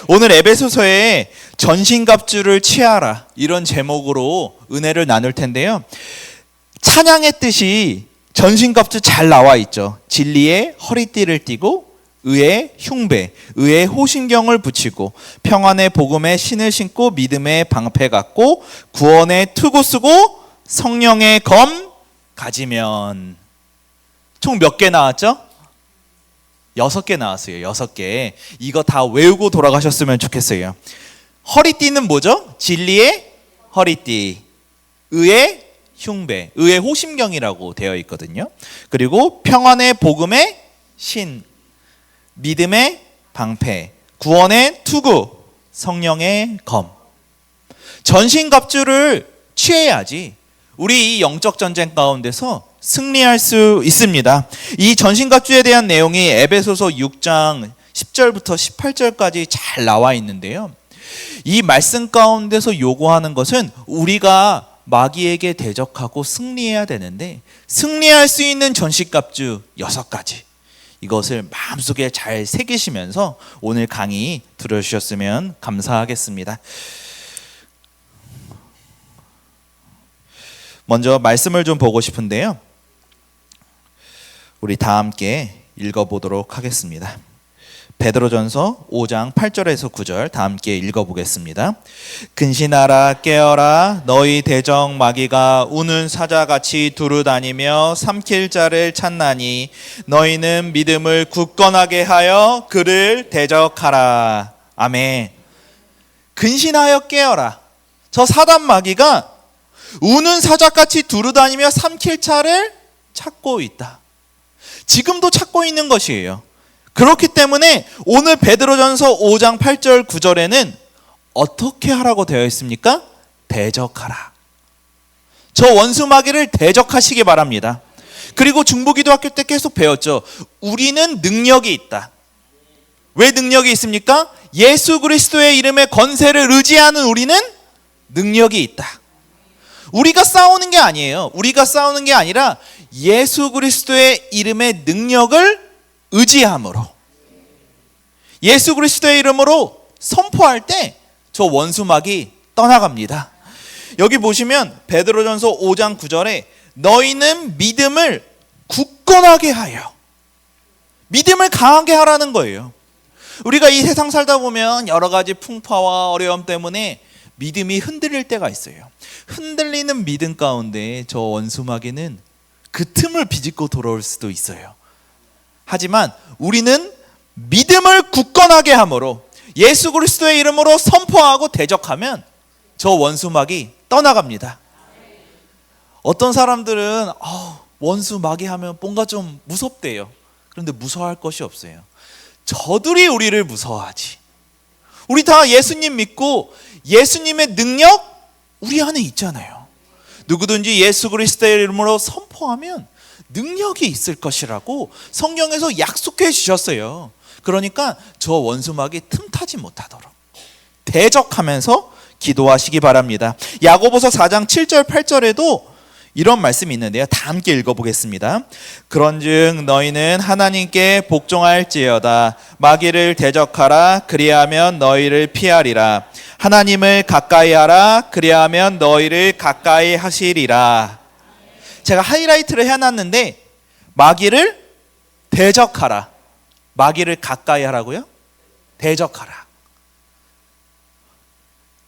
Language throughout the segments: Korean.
오늘 에베소서에 전신갑주를 취하라 이런 제목으로 은혜를 나눌 텐데요. 찬양의 뜻이 전신갑주 잘 나와 있죠. 진리의 허리띠를 띠고 의의 흉배, 의의 호신경을 붙이고 평안의 복음의 신을 신고 믿음의 방패 갖고 구원의 투구 쓰고 성령의 검 가지면. 총 몇 개 나왔죠? 6개 나왔어요. 6개. 이거 다 외우고 돌아가셨으면 좋겠어요. 허리띠는 뭐죠? 진리의 허리띠, 의의 흉배, 의의 호심경이라고 되어 있거든요. 그리고 평안의 복음의 신, 믿음의 방패, 구원의 투구, 성령의 검. 전신갑주를 취해야지 우리 이 영적 전쟁 가운데서 승리할 수 있습니다. 이 전신갑주에 대한 내용이 에베소서 6장 10절부터 18절까지 잘 나와 있는데요. 이 말씀 가운데서 요구하는 것은 우리가 마귀에게 대적하고 승리해야 되는데 승리할 수 있는 전신갑주 6가지. 이것을 마음속에 잘 새기시면서 오늘 강의 들어주셨으면 감사하겠습니다. 먼저 말씀을 좀 보고 싶은데요. 우리 다 함께 읽어보도록 하겠습니다. 베드로전서 5장 8절에서 9절 다 함께 읽어보겠습니다. 근신하라 깨어라 너희 대적 마귀가 우는 사자같이 두루다니며 삼킬 자를 찾나니 너희는 믿음을 굳건하게 하여 그를 대적하라. 아멘. 근신하여 깨어라. 저 사단 마귀가 우는 사자같이 두루다니며 삼킬 자를 찾고 있다. 지금도 찾고 있는 것이에요. 그렇기 때문에 오늘 베드로전서 5장 8절 9절에는 어떻게 하라고 되어 있습니까? 대적하라. 저 원수 마귀를 대적하시기 바랍니다. 그리고 중보기도학교 때 계속 배웠죠. 우리는 능력이 있다. 왜 능력이 있습니까? 예수 그리스도의 이름의 권세를 의지하는 우리는 능력이 있다. 우리가 싸우는 게 아니에요. 우리가 싸우는 게 아니라 예수 그리스도의 이름의 능력을 의지함으로 예수 그리스도의 이름으로 선포할 때 저 원수막이 떠나갑니다. 여기 보시면 베드로전서 5장 9절에 너희는 믿음을 굳건하게 하여, 믿음을 강하게 하라는 거예요. 우리가 이 세상 살다 보면 여러 가지 풍파와 어려움 때문에 믿음이 흔들릴 때가 있어요. 흔들리는 믿음 가운데 저 원수마귀는 그 틈을 비집고 돌아올 수도 있어요. 하지만 우리는 믿음을 굳건하게 함으로 예수 그리스도의 이름으로 선포하고 대적하면 저 원수마귀 떠나갑니다. 어떤 사람들은 원수마귀 하면 뭔가 좀 무섭대요. 그런데 무서워할 것이 없어요. 저들이 우리를 무서워하지. 우리 다 예수님 믿고 예수님의 능력 우리 안에 있잖아요. 누구든지 예수 그리스도의 이름으로 선포하면 능력이 있을 것이라고 성경에서 약속해 주셨어요. 그러니까 저 원수막이 틈타지 못하도록 대적하면서 기도하시기 바랍니다. 야고보서 4장 7절 8절에도 이런 말씀이 있는데요. 다 함께 읽어보겠습니다. 그런즉 너희는 하나님께 복종할지어다. 마귀를 대적하라. 그리하면 너희를 피하리라. 하나님을 가까이 하라. 그리하면 너희를 가까이 하시리라. 제가 하이라이트를 해놨는데 마귀를 대적하라. 마귀를 가까이 하라고요? 대적하라.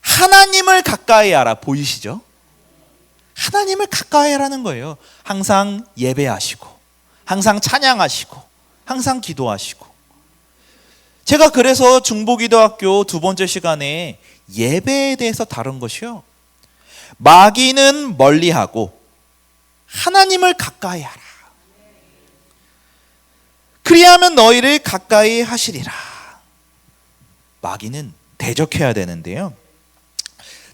하나님을 가까이 하라. 보이시죠? 하나님을 가까이 하라는 거예요. 항상 예배하시고 항상 찬양하시고 항상 기도하시고. 제가 그래서 중보기도학교 2번째 시간에 예배에 대해서 다룬 것이요, 마귀는 멀리하고 하나님을 가까이 하라. 그리하면 너희를 가까이 하시리라. 마귀는 대적해야 되는데요.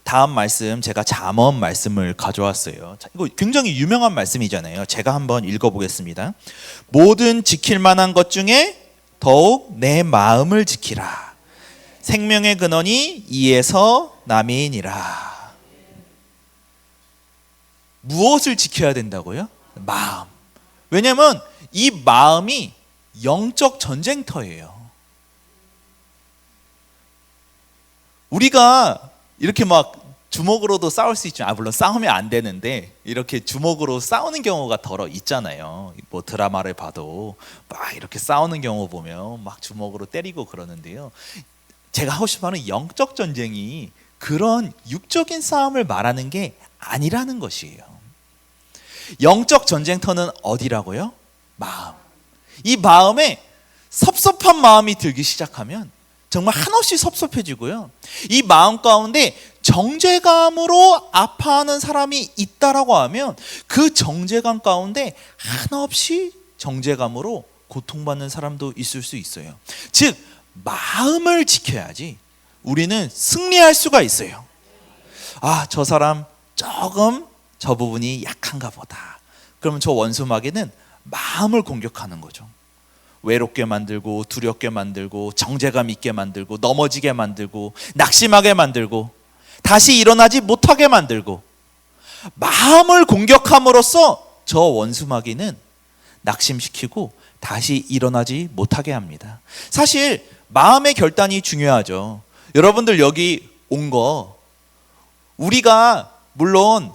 다음 말씀 제가 잠언 말씀을 가져왔어요. 이거 굉장히 유명한 말씀이잖아요. 제가 한번 읽어보겠습니다. 모든 지킬 만한 것 중에 더욱 내 마음을 지키라. 생명의 근원이 이에서 남이니라. 무엇을 지켜야 된다고요? 마음. 왜냐하면 이 마음이 영적 전쟁터예요. 우리가 이렇게 막 주먹으로도 싸울 수 있죠. 물론 싸우면 안 되는데 이렇게 주먹으로 싸우는 경우가 더러 있잖아요. 뭐 드라마를 봐도 막 이렇게 싸우는 경우 보면 막 주먹으로 때리고 그러는데요. 제가 하고 싶은 말은 영적 전쟁이 그런 육적인 싸움을 말하는 게 아니라는 것이에요. 영적 전쟁터는 어디라고요? 마음. 이 마음에 섭섭한 마음이 들기 시작하면 정말 한없이 섭섭해지고요. 이 마음 가운데 정죄감으로 아파하는 사람이 있다라고 하면 그 정죄감 가운데 한없이 정죄감으로 고통받는 사람도 있을 수 있어요. 즉 마음을 지켜야지 우리는 승리할 수가 있어요. 저 사람 조금 저 부분이 약한가 보다. 그러면 저 원수마귀는 마음을 공격하는 거죠. 외롭게 만들고 두렵게 만들고 정죄감 있게 만들고 넘어지게 만들고 낙심하게 만들고 다시 일어나지 못하게 만들고 마음을 공격함으로써 저 원수마귀는 낙심시키고 다시 일어나지 못하게 합니다. 사실 마음의 결단이 중요하죠. 여러분들 여기 온 거 우리가 물론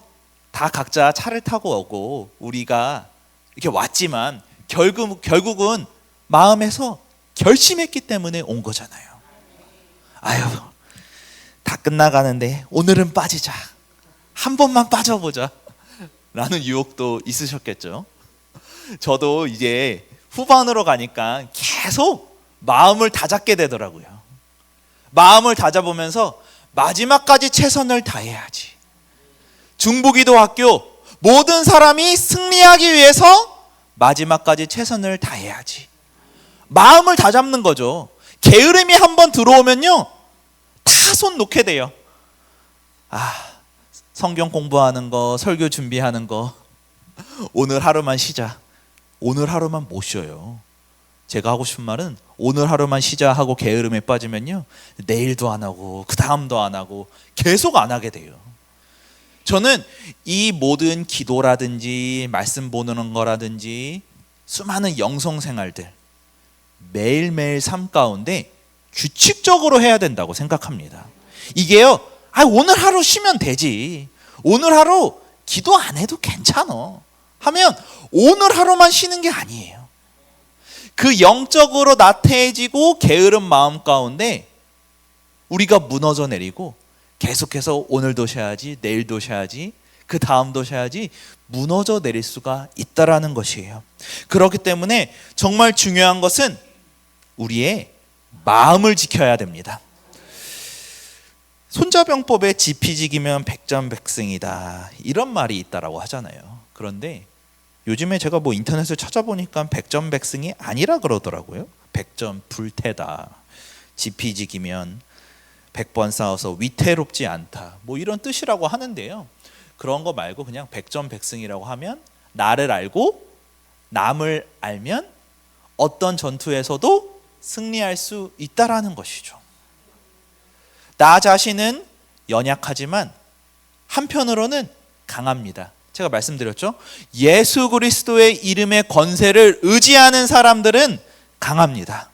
다 각자 차를 타고 오고 우리가 이렇게 왔지만 결국은 마음에서 결심했기 때문에 온 거잖아요. 다 끝나가는데 오늘은 빠지자. 한 번만 빠져보자. 라는 유혹도 있으셨겠죠. 저도 이제 후반으로 가니까 계속 마음을 다잡게 되더라고요. 마음을 다잡으면서 마지막까지 최선을 다해야지. 중부기도 학교 모든 사람이 승리하기 위해서 마지막까지 최선을 다해야지. 마음을 다잡는 거죠. 게으름이 한번 들어오면요 다 손 놓게 돼요. 성경 공부하는 거, 설교 준비하는 거 오늘 하루만 쉬자. 오늘 하루만 못 쉬어요. 제가 하고 싶은 말은 오늘 하루만 쉬자 하고 게으름에 빠지면요 내일도 안 하고 그 다음도 안 하고 계속 안 하게 돼요. 저는 이 모든 기도라든지 말씀 보는 거라든지 수많은 영성 생활들 매일매일 삶 가운데 규칙적으로 해야 된다고 생각합니다. 이게요 오늘 하루 쉬면 되지, 오늘 하루 기도 안 해도 괜찮아 하면 오늘 하루만 쉬는 게 아니에요. 그 영적으로 나태해지고 게으른 마음 가운데 우리가 무너져 내리고 계속해서 오늘도 쉬어야지, 내일도 쉬어야지, 그 다음도 쉬어야지 무너져 내릴 수가 있다라는 것이에요. 그렇기 때문에 정말 중요한 것은 우리의 마음을 지켜야 됩니다. 손자병법에 지피지기면 백전백승이다 이런 말이 있다라고 하잖아요. 그런데 요즘에 제가 인터넷을 찾아보니까 백전백승이 아니라 그러더라고요. 백전불태다. 지피지기면 100번 싸워서 위태롭지 않다. 이런 뜻이라고 하는데요. 그런 거 말고 그냥 백전백승이라고 하면 나를 알고 남을 알면 어떤 전투에서도 승리할 수 있다라는 것이죠. 나 자신은 연약하지만 한편으로는 강합니다. 제가 말씀드렸죠. 예수 그리스도의 이름의 권세를 의지하는 사람들은 강합니다.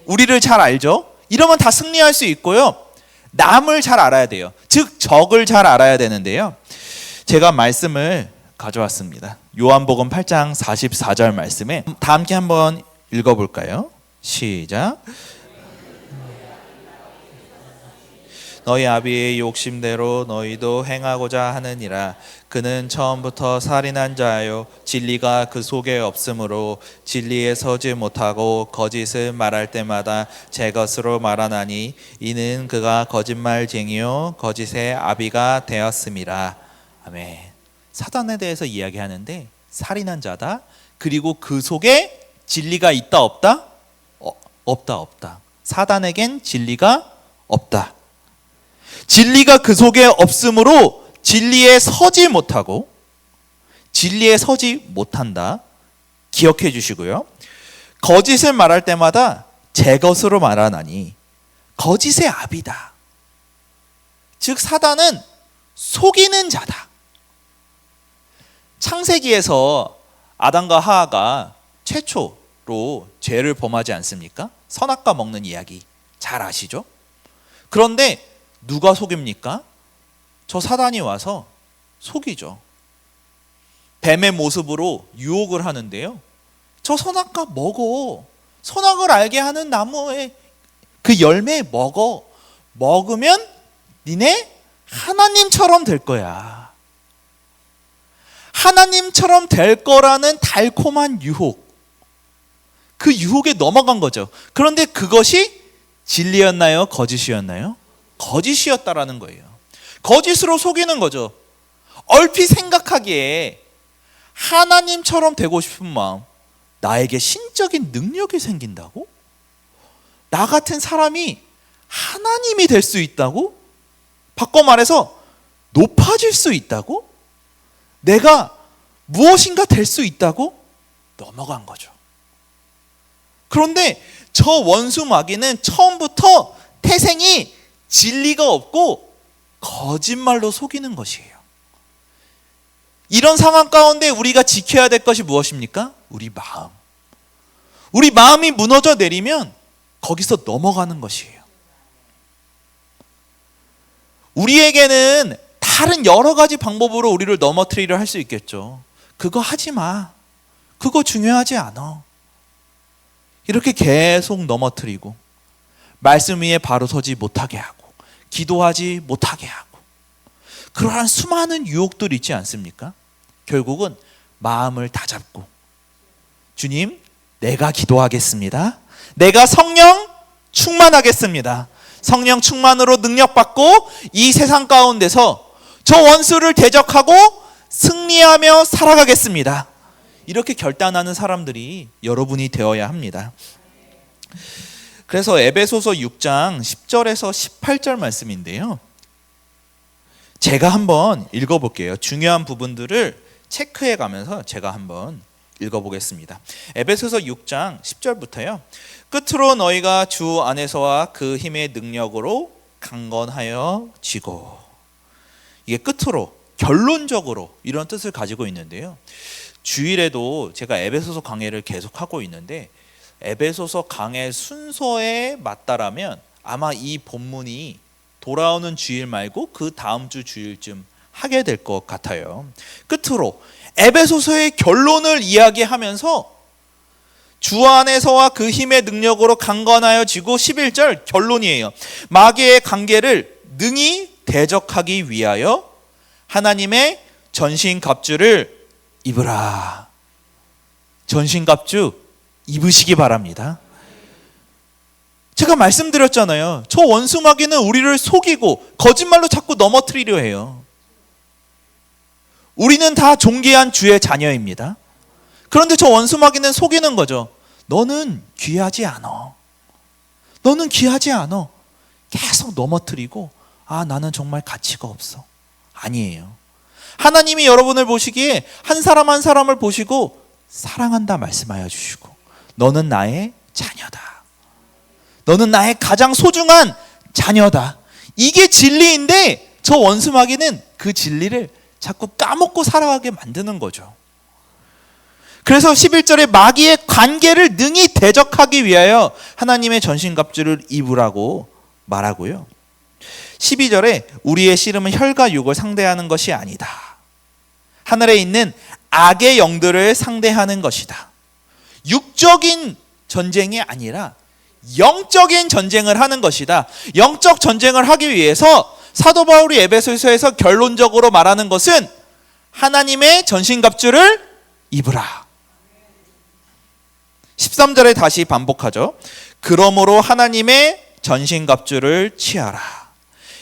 우리를 잘 알죠. 이러면 다 승리할 수 있고요. 남을 잘 알아야 돼요. 즉 적을 잘 알아야 되는데요. 제가 말씀을 가져왔습니다. 요한복음 8장 44절 말씀에 다 함께 한번 읽어볼까요? 시작. 너희 아비의 욕심대로 너희도 행하고자 하느니라. 그는 처음부터 살인한 자요 진리가 그 속에 없으므로 진리에 서지 못하고 거짓을 말할 때마다 제 것으로 말하나니 이는 그가 거짓말쟁이요 거짓의 아비가 되었음이라. 아멘. 사단에 대해서 이야기하는데 살인한 자다. 그리고 그 속에 진리가 있다 없다? 없다. 사단에겐 진리가 없다. 진리가 그 속에 없으므로 진리에 서지 못하고 진리에 서지 못한다. 기억해 주시고요. 거짓을 말할 때마다 제 것으로 말하나니 거짓의 아비다. 즉 사단은 속이는 자다. 창세기에서 아담과 하와가 최초로 죄를 범하지 않습니까? 선악과 먹는 이야기 잘 아시죠? 그런데 누가 속입니까? 저 사단이 와서 속이죠. 뱀의 모습으로 유혹을 하는데요. 저 선악과 먹어. 선악을 알게 하는 나무의 그 열매 먹어. 먹으면 니네 하나님처럼 될 거야. 하나님처럼 될 거라는 달콤한 유혹. 그 유혹에 넘어간 거죠. 그런데 그것이 진리였나요? 거짓이었나요? 거짓이었다라는 거예요. 거짓으로 속이는 거죠. 얼핏 생각하기에 하나님처럼 되고 싶은 마음, 나에게 신적인 능력이 생긴다고? 나 같은 사람이 하나님이 될 수 있다고? 바꿔 말해서 높아질 수 있다고? 내가 무엇인가 될 수 있다고? 넘어간 거죠. 그런데 저 원수 마귀는 처음부터 태생이 진리가 없고 거짓말로 속이는 것이에요. 이런 상황 가운데 우리가 지켜야 될 것이 무엇입니까? 우리 마음. 우리 마음이 무너져 내리면 거기서 넘어가는 것이에요. 우리에게는 다른 여러 가지 방법으로 우리를 넘어뜨리려 할 수 있겠죠. 그거 하지 마. 그거 중요하지 않아. 이렇게 계속 넘어뜨리고 말씀 위에 바로 서지 못하게 하고 기도하지 못하게 하고 그러한 수많은 유혹들이 있지 않습니까? 결국은 마음을 다잡고 주님, 내가 기도하겠습니다. 내가 성령 충만하겠습니다. 성령 충만으로 능력받고 이 세상 가운데서 저 원수를 대적하고 승리하며 살아가겠습니다. 이렇게 결단하는 사람들이 여러분이 되어야 합니다. 그래서 에베소서 6장 10절에서 18절 말씀인데요. 제가 한번 읽어볼게요. 중요한 부분들을 체크해 가면서 제가 한번 읽어보겠습니다. 에베소서 6장 10절부터요. 끝으로 너희가 주 안에서와 그 힘의 능력으로 강건하여 지고. 이게 끝으로 결론적으로 이런 뜻을 가지고 있는데요. 주일에도 제가 에베소서 강해를 계속하고 있는데 에베소서 강해 순서에 맞다라면 아마 이 본문이 돌아오는 주일 말고 그 다음 주 주일쯤 하게 될 것 같아요. 끝으로 에베소서의 결론을 이야기하면서 주 안에서와 그 힘의 능력으로 강건하여 지고 11절 결론이에요. 마귀의 관계를 능히 대적하기 위하여 하나님의 전신갑주를 입으라. 전신갑주 입으시기 바랍니다. 제가 말씀드렸잖아요. 저 원수 마귀는 우리를 속이고 거짓말로 자꾸 넘어뜨리려 해요. 우리는 다 존귀한 주의 자녀입니다. 그런데 저 원수 마귀는 속이는 거죠. 너는 귀하지 않아. 너는 귀하지 않아. 계속 넘어뜨리고 나는 정말 가치가 없어. 아니에요. 하나님이 여러분을 보시기에 한 사람 한 사람을 보시고 사랑한다 말씀하여 주시고 너는 나의 자녀다. 너는 나의 가장 소중한 자녀다. 이게 진리인데 저 원수 마귀는 그 진리를 자꾸 까먹고 살아가게 만드는 거죠. 그래서 11절에 마귀의 관계를 능히 대적하기 위하여 하나님의 전신갑주를 입으라고 말하고요. 12절에 우리의 씨름은 혈과 육을 상대하는 것이 아니다. 하늘에 있는 악의 영들을 상대하는 것이다. 육적인 전쟁이 아니라 영적인 전쟁을 하는 것이다. 영적 전쟁을 하기 위해서 사도 바울이 에베소서에서 결론적으로 말하는 것은 하나님의 전신갑주를 입으라. 13절에 다시 반복하죠. 그러므로 하나님의 전신갑주를 취하라.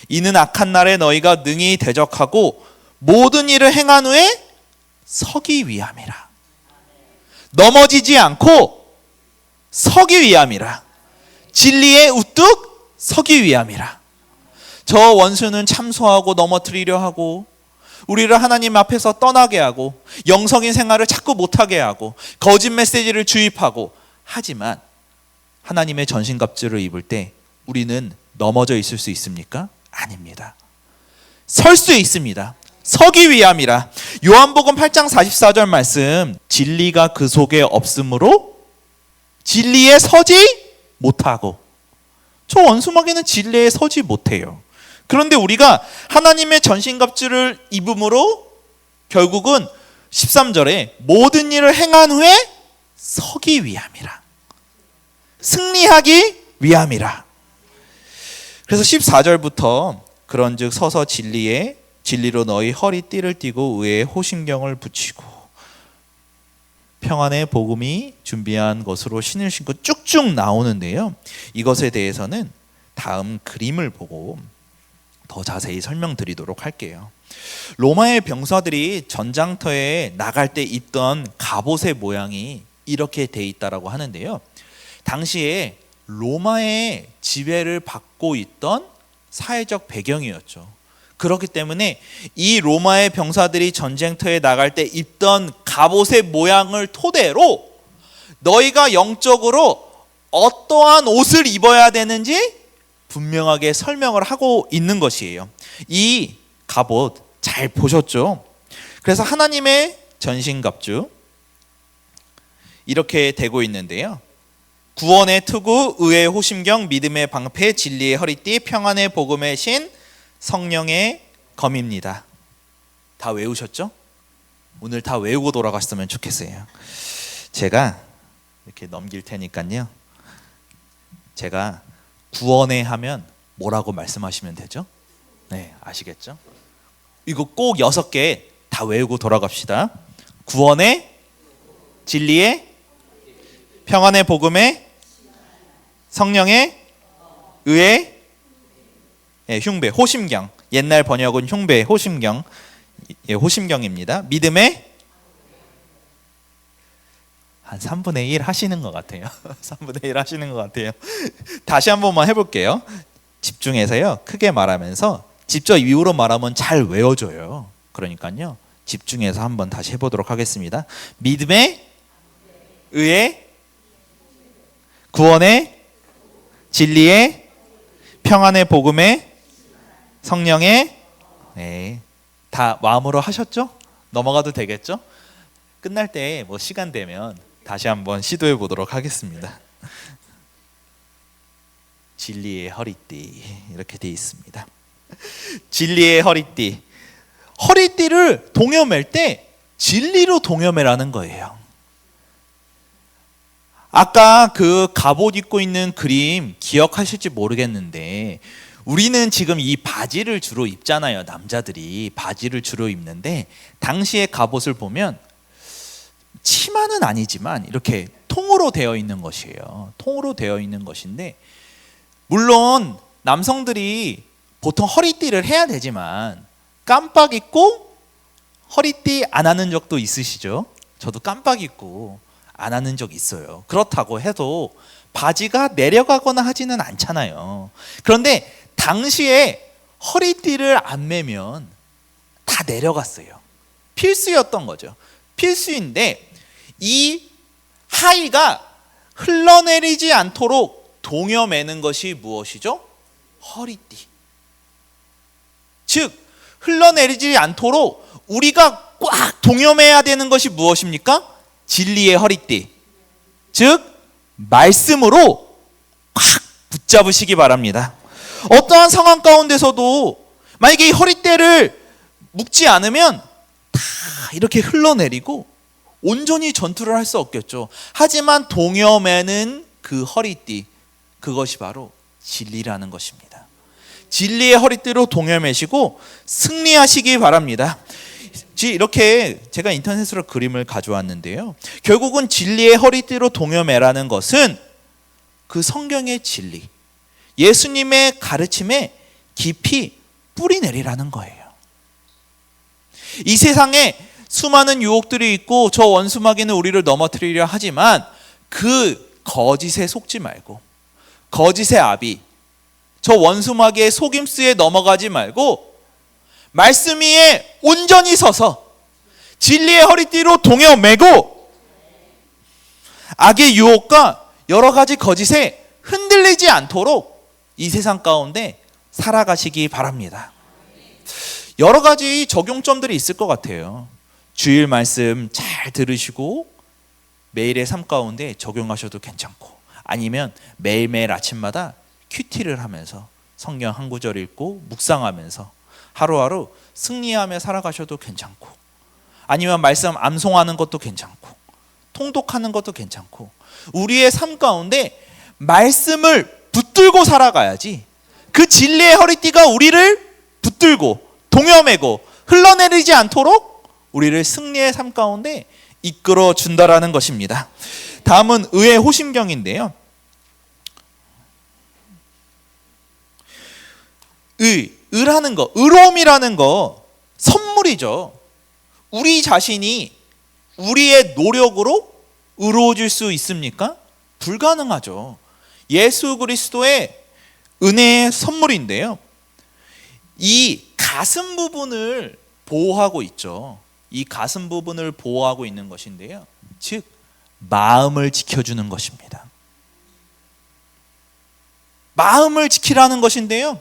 이는 악한 날에 너희가 능히 대적하고 모든 일을 행한 후에 서기 위함이라. 넘어지지 않고 서기 위함이라. 진리에 우뚝 서기 위함이라. 저 원수는 참소하고 넘어뜨리려 하고 우리를 하나님 앞에서 떠나게 하고 영성인 생활을 자꾸 못하게 하고 거짓 메시지를 주입하고 하지만 하나님의 전신갑주를 입을 때 우리는 넘어져 있을 수 있습니까? 아닙니다. 설 수 있습니다. 서기 위함이라. 요한복음 8장 44절 말씀, 진리가 그 속에 없으므로 진리에 서지 못하고. 저 원수마귀는 진리에 서지 못해요. 그런데 우리가 하나님의 전신갑주를 입음으로 결국은 13절에 모든 일을 행한 후에 서기 위함이라, 승리하기 위함이라. 그래서 14절부터 그런즉 서서 진리로 너희 허리띠를 띠고 의에 호심경을 붙이고 평안의 복음이 준비한 것으로 신을 신고 쭉쭉 나오는데요. 이것에 대해서는 다음 그림을 보고 더 자세히 설명드리도록 할게요. 로마의 병사들이 전장터에 나갈 때 입던 갑옷의 모양이 이렇게 돼 있다라고 하는데요. 당시에 로마의 지배를 받고 있던 사회적 배경이었죠. 그렇기 때문에 이 로마의 병사들이 전쟁터에 나갈 때 입던 갑옷의 모양을 토대로 너희가 영적으로 어떠한 옷을 입어야 되는지 분명하게 설명을 하고 있는 것이에요. 이 갑옷 잘 보셨죠? 그래서 하나님의 전신갑주 이렇게 되고 있는데요. 구원의 투구, 의의 호심경, 믿음의 방패, 진리의 허리띠, 평안의 복음의 신, 성령의 검입니다. 다 외우셨죠? 오늘 다 외우고 돌아갔으면 좋겠어요. 제가 이렇게 넘길 테니까요. 제가 구원의 하면 뭐라고 말씀하시면 되죠? 네, 아시겠죠? 이거 꼭 6개 다 외우고 돌아갑시다. 구원의, 진리의, 평안의 복음의, 성령의, 의의, 흉배, 호심경. 옛날 번역은 흉배, 호심경, 호심경입니다. 믿음의 한 3분의 1 하시는 것 같아요. 3분의 1 하시는 것 같아요. 다시 한 번만 해볼게요. 집중해서요. 크게 말하면서 직접 이후로 말하면 잘 외워져요. 그러니까요. 집중해서 한번 다시 해보도록 하겠습니다. 믿음의, 의의, 구원의, 진리의, 평안의 복음의, 성령의, 네, 다 마음으로 하셨죠? 넘어가도 되겠죠? 끝날 때 뭐 시간 되면 다시 한번 시도해 보도록 하겠습니다. 진리의 허리띠 이렇게 되어 있습니다. 진리의 허리띠. 허리띠를 동여맬 때 진리로 동여매라는 거예요. 아까 그 갑옷 입고 있는 그림 기억하실지 모르겠는데 우리는 지금 이 바지를 주로 입잖아요. 남자들이 바지를 주로 입는데 당시의 갑옷을 보면 치마는 아니지만 이렇게 통으로 되어 있는 것이에요. 통으로 되어 있는 것인데 물론 남성들이 보통 허리띠를 해야 되지만 깜빡 잊고 허리띠 안 하는 적도 있으시죠? 저도 깜빡 잊고 안 하는 적 있어요. 그렇다고 해도 바지가 내려가거나 하지는 않잖아요. 그런데 당시에 허리띠를 안 매면 다 내려갔어요. 필수였던 거죠. 필수인데 이 하의가 흘러내리지 않도록 동여매는 것이 무엇이죠? 허리띠. 즉 흘러내리지 않도록 우리가 꽉 동여매야 되는 것이 무엇입니까? 진리의 허리띠. 즉 말씀으로 꽉 붙잡으시기 바랍니다. 어떠한 상황 가운데서도 만약에 이 허리띠를 묶지 않으면 다 이렇게 흘러내리고 온전히 전투를 할 수 없겠죠. 하지만 동여매는 그 허리띠, 그것이 바로 진리라는 것입니다. 진리의 허리띠로 동여매시고 승리하시기 바랍니다. 이렇게 제가 인터넷으로 그림을 가져왔는데요. 결국은 진리의 허리띠로 동여매라는 것은 그 성경의 진리, 예수님의 가르침에 깊이 뿌리내리라는 거예요. 이 세상에 수많은 유혹들이 있고 저 원수마귀는 우리를 넘어뜨리려 하지만 그 거짓에 속지 말고 거짓의 아비, 저 원수마귀의 속임수에 넘어가지 말고 말씀 위에 온전히 서서 진리의 허리띠로 동여매고 악의 유혹과 여러 가지 거짓에 흔들리지 않도록 이 세상 가운데 살아가시기 바랍니다. 여러 가지 적용점들이 있을 것 같아요. 주일 말씀 잘 들으시고 매일의 삶 가운데 적용하셔도 괜찮고 아니면 매일매일 아침마다 큐티를 하면서 성경 한 구절 읽고 묵상하면서 하루하루 승리하며 살아가셔도 괜찮고, 아니면 말씀 암송하는 것도 괜찮고, 통독하는 것도 괜찮고, 우리의 삶 가운데 말씀을 붙들고 살아가야지, 그 진리의 허리띠가 우리를 붙들고 동여매고 흘러내리지 않도록 우리를 승리의 삶 가운데 이끌어 준다라는 것입니다. 다음은 의의 호심경인데요. 의라는 거, 의로움이라는 거 선물이죠. 우리 자신이 우리의 노력으로 의로워질 수 있습니까? 불가능하죠. 예수 그리스도의 은혜의 선물인데요. 이 가슴 부분을 보호하고 있죠. 이 가슴 부분을 보호하고 있는 것인데요. 즉 마음을 지켜주는 것입니다. 마음을 지키라는 것인데요.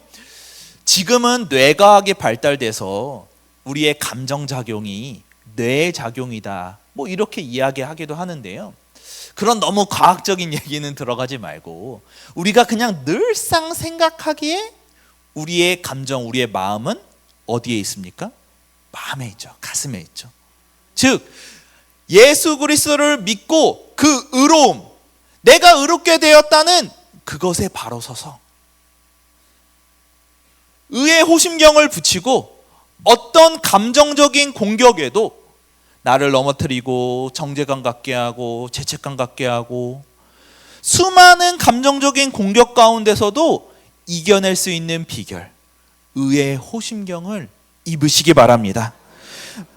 지금은 뇌과학이 발달돼서 우리의 감정작용이 뇌작용이다, 뭐 이렇게 이야기하기도 하는데요. 그런 너무 과학적인 얘기는 들어가지 말고 우리가 그냥 늘상 생각하기에 우리의 감정, 우리의 마음은 어디에 있습니까? 마음에 있죠. 가슴에 있죠. 즉 예수 그리스도를 믿고 그 의로움, 내가 의롭게 되었다는 그것에 바로 서서 의의 호심경을 붙이고 어떤 감정적인 공격에도 나를 넘어뜨리고 정죄감 갖게 하고 죄책감 갖게 하고 수많은 감정적인 공격 가운데서도 이겨낼 수 있는 비결, 의의 호심경을 입으시기 바랍니다.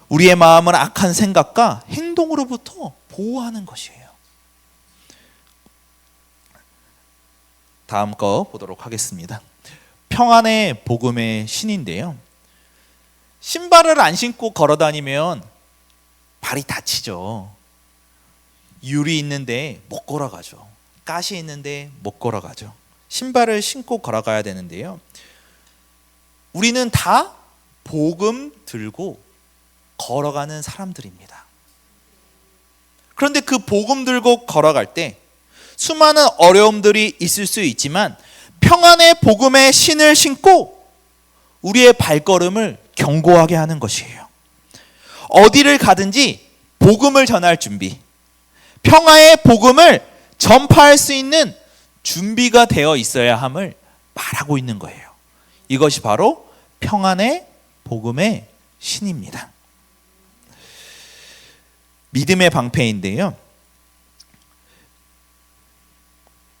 우리의 마음은 악한 생각과 행동으로부터 보호하는 것이에요. 다음 거 보도록 하겠습니다. 평안의 복음의 신인데요. 신발을 안 신고 걸어 다니면 발이 다치죠. 유리 있는데 못 걸어가죠. 가시 있는데 못 걸어가죠. 신발을 신고 걸어가야 되는데요. 우리는 다 복음 들고 걸어가는 사람들입니다. 그런데 그 복음 들고 걸어갈 때 수많은 어려움들이 있을 수 있지만 평안의 복음의 신을 신고 우리의 발걸음을 견고하게 하는 것이에요. 어디를 가든지 복음을 전할 준비, 평화의 복음을 전파할 수 있는 준비가 되어 있어야 함을 말하고 있는 거예요. 이것이 바로 평안의 복음의 신입니다. 믿음의 방패인데요.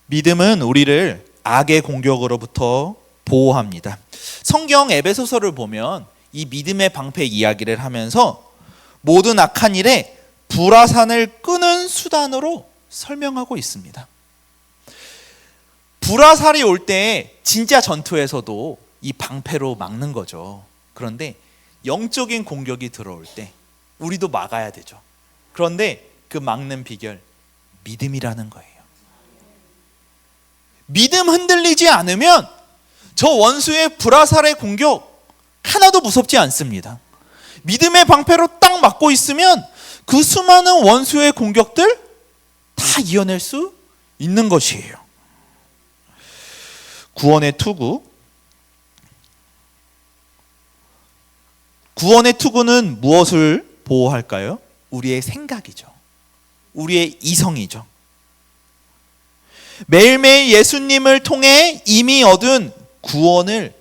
믿음은 우리를 악의 공격으로부터 보호합니다. 성경 에베소서를 보면 이 믿음의 방패 이야기를 하면서 모든 악한 일에 불화산을 끄는 수단으로 설명하고 있습니다. 불화살이 올 때 진짜 전투에서도 이 방패로 막는 거죠. 그런데 영적인 공격이 들어올 때 우리도 막아야 되죠. 그런데 그 막는 비결, 믿음이라는 거예요. 믿음 흔들리지 않으면 저 원수의 불화살의 공격 하나도 무섭지 않습니다. 믿음의 방패로 딱 막고 있으면 그 수많은 원수의 공격들 다 이겨낼 수 있는 것이에요. 구원의 투구. 구원의 투구는 무엇을 보호할까요? 우리의 생각이죠. 우리의 이성이죠. 매일매일 예수님을 통해 이미 얻은 구원을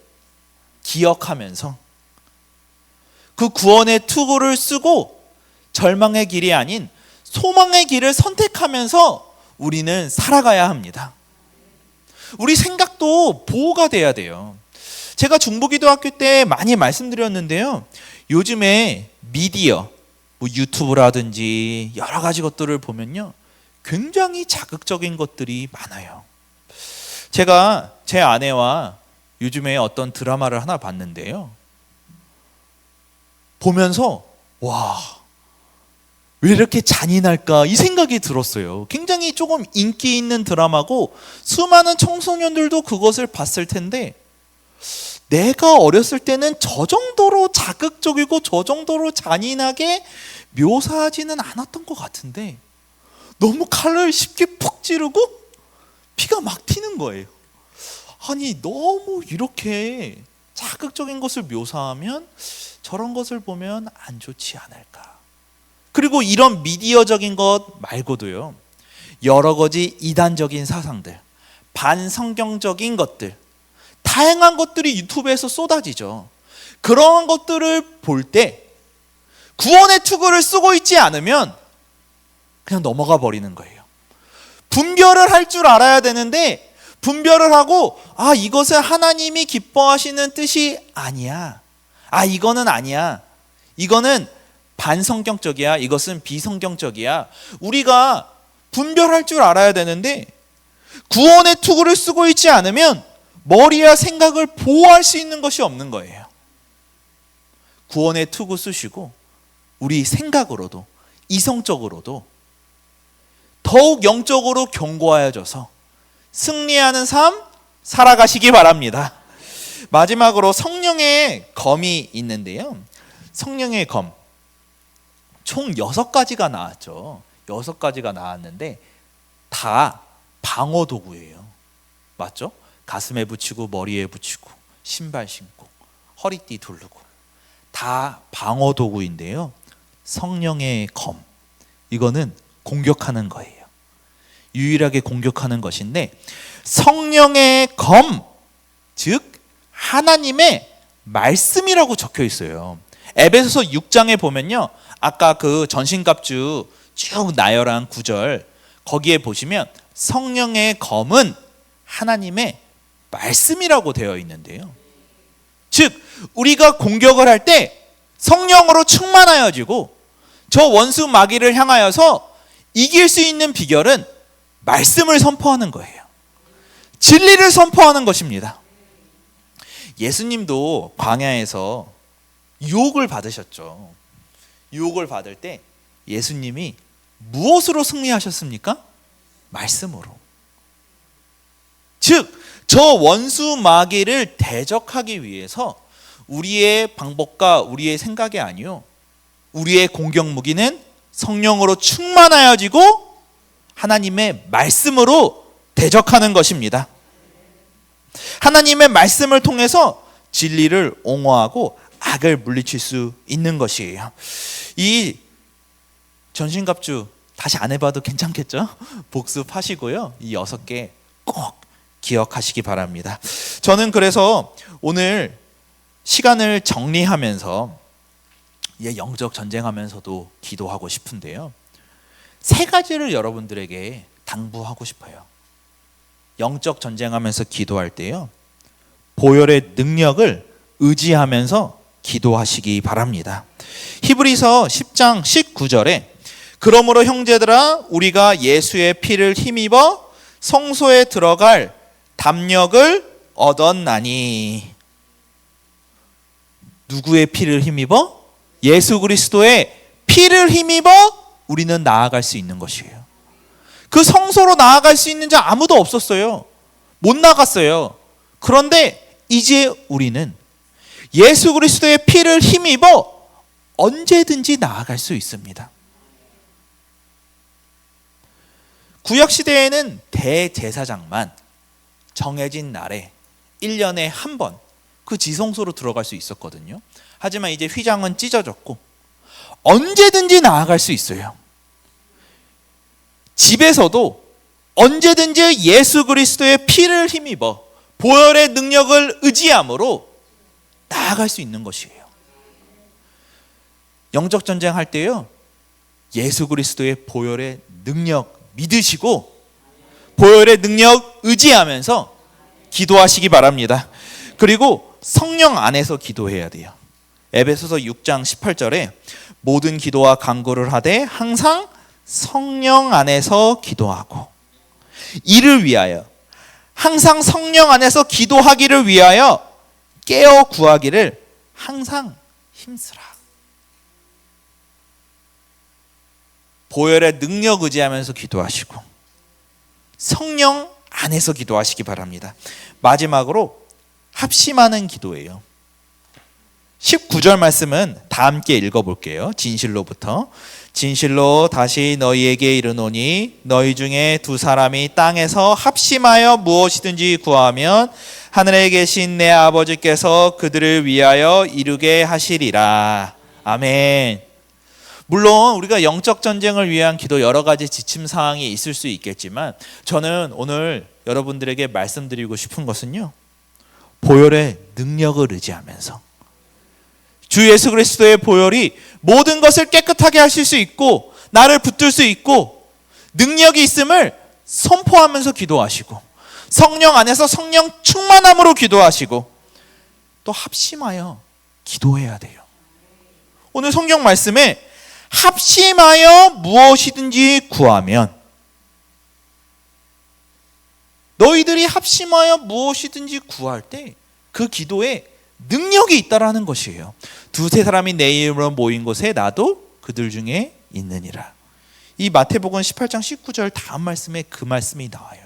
기억하면서 그 구원의 투구를 쓰고 절망의 길이 아닌 소망의 길을 선택하면서 우리는 살아가야 합니다. 우리 생각도 보호가 돼야 돼요. 제가 중부기도학교 때 많이 말씀드렸는데요. 요즘에 미디어, 뭐 유튜브라든지 여러 가지 것들을 보면요, 굉장히 자극적인 것들이 많아요. 제가 제 아내와 요즘에 어떤 드라마를 하나 봤는데요. 보면서 와, 왜 이렇게 잔인할까 이 생각이 들었어요. 굉장히 조금 인기 있는 드라마고 수많은 청소년들도 그것을 봤을 텐데 내가 어렸을 때는 저 정도로 자극적이고 저 정도로 잔인하게 묘사하지는 않았던 것 같은데 너무 칼을 쉽게 푹 찌르고 피가 막 튀는 거예요. 아니 너무 이렇게 자극적인 것을 묘사하면 저런 것을 보면 안 좋지 않을까. 그리고 이런 미디어적인 것 말고도요, 여러 가지 이단적인 사상들, 반성경적인 것들, 다양한 것들이 유튜브에서 쏟아지죠. 그런 것들을 볼 때 구원의 투구를 쓰고 있지 않으면 그냥 넘어가 버리는 거예요. 분별을 할 줄 알아야 되는데 분별을 하고, 아, 이것은 하나님이 기뻐하시는 뜻이 아니야. 아, 이거는 아니야. 이거는 반성경적이야. 이것은 비성경적이야. 우리가 분별할 줄 알아야 되는데 구원의 투구를 쓰고 있지 않으면 머리와 생각을 보호할 수 있는 것이 없는 거예요. 구원의 투구 쓰시고 우리 생각으로도 이성적으로도 더욱 영적으로 견고하여져서 승리하는 삶 살아가시기 바랍니다. 마지막으로 성령의 검이 있는데요. 성령의 검 총 6가지가 나왔죠. 6가지가 나왔는데 다 방어 도구예요. 맞죠? 가슴에 붙이고 머리에 붙이고 신발 신고 허리띠 두르고 다 방어 도구인데요. 성령의 검, 이거는 공격하는 거예요. 유일하게 공격하는 것인데, 성령의 검, 즉 하나님의 말씀이라고 적혀 있어요. 에베소서 6장에 보면요, 아까 그 전신갑주 쭉 나열한 구절, 거기에 보시면 성령의 검은 하나님의 말씀이라고 되어 있는데요. 즉 우리가 공격을 할 때 성령으로 충만하여지고 저 원수 마귀를 향하여서 이길 수 있는 비결은 말씀을 선포하는 거예요. 진리를 선포하는 것입니다. 예수님도 광야에서 유혹을 받으셨죠. 유혹을 받을 때 예수님이 무엇으로 승리하셨습니까? 말씀으로. 즉 저 원수 마귀를 대적하기 위해서 우리의 방법과 우리의 생각이 아니요, 우리의 공격 무기는 성령으로 충만하여지고 하나님의 말씀으로 대적하는 것입니다. 하나님의 말씀을 통해서 진리를 옹호하고 악을 물리칠 수 있는 것이에요. 이 전신갑주 다시 안 해봐도 괜찮겠죠? 복습하시고요, 이 6개 꼭 기억하시기 바랍니다. 저는 그래서 오늘 시간을 정리하면서 영적 전쟁하면서도 기도하고 싶은데요, 3가지를 여러분들에게 당부하고 싶어요. 영적 전쟁하면서 기도할 때요, 보혈의 능력을 의지하면서 기도하시기 바랍니다. 히브리서 10장 19절에 그러므로 형제들아 우리가 예수의 피를 힘입어 성소에 들어갈 담력을 얻었나니. 누구의 피를 힘입어? 예수 그리스도의 피를 힘입어 우리는 나아갈 수 있는 것이에요. 그 성소로 나아갈 수 있는 자 아무도 없었어요. 못 나갔어요. 그런데 이제 우리는 예수 그리스도의 피를 힘입어 언제든지 나아갈 수 있습니다. 구약시대에는 대제사장만 정해진 날에 1년에 한 번 그 지성소로 들어갈 수 있었거든요. 하지만 이제 휘장은 찢어졌고 언제든지 나아갈 수 있어요. 집에서도 언제든지 예수 그리스도의 피를 힘입어 보혈의 능력을 의지함으로 나아갈 수 있는 것이에요. 영적 전쟁할 때요, 예수 그리스도의 보혈의 능력 믿으시고 보혈의 능력 의지하면서 기도하시기 바랍니다. 그리고 성령 안에서 기도해야 돼요. 에베소서 6장 18절에 모든 기도와 간구를 하되 항상 성령 안에서 기도하고, 이를 위하여 항상 성령 안에서 기도하기를 위하여 깨어 구하기를 항상 힘쓰라. 보혈의 능력 의지하면서 기도하시고 성령 안에서 기도하시기 바랍니다. 마지막으로 합심하는 기도예요. 19절 말씀은 다 함께 읽어볼게요. 진실로부터. 진실로 다시 너희에게 이르노니 너희 중에 두 사람이 땅에서 합심하여 무엇이든지 구하면 하늘에 계신 내 아버지께서 그들을 위하여 이루게 하시리라. 아멘. 물론 우리가 영적 전쟁을 위한 기도 여러 가지 지침 사항이 있을 수 있겠지만 저는 오늘 여러분들에게 말씀드리고 싶은 것은요, 보혈의 능력을 의지하면서 주 예수 그리스도의 보혈이 모든 것을 깨끗하게 하실 수 있고 나를 붙들 수 있고 능력이 있음을 선포하면서 기도하시고 성령 안에서 성령 충만함으로 기도하시고 또 합심하여 기도해야 돼요. 오늘 성경 말씀에 합심하여 무엇이든지 구하면, 너희들이 합심하여 무엇이든지 구할 때 그 기도에 능력이 있다라는 것이에요. 두세 사람이 내 이름으로 모인 곳에 나도 그들 중에 있느니라. 이 마태복음 18장 19절 다음 말씀에 그 말씀이 나와요.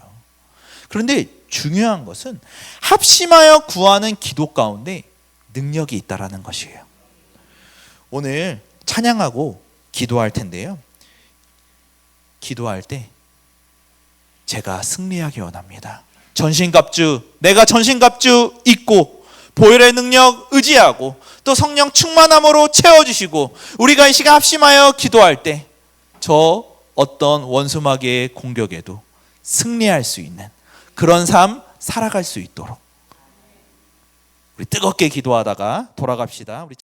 그런데 중요한 것은 합심하여 구하는 기도 가운데 능력이 있다라는 것이에요. 오늘 찬양하고 기도할 텐데요, 기도할 때 제가 승리하기 원합니다. 전신갑주, 내가 전신갑주 입고 보혈의 능력 의지하고 또 성령 충만함으로 채워주시고 우리가 이 시간 합심하여 기도할 때 저 어떤 원수마귀의 공격에도 승리할 수 있는 그런 삶 살아갈 수 있도록 우리 뜨겁게 기도하다가 돌아갑시다. 우리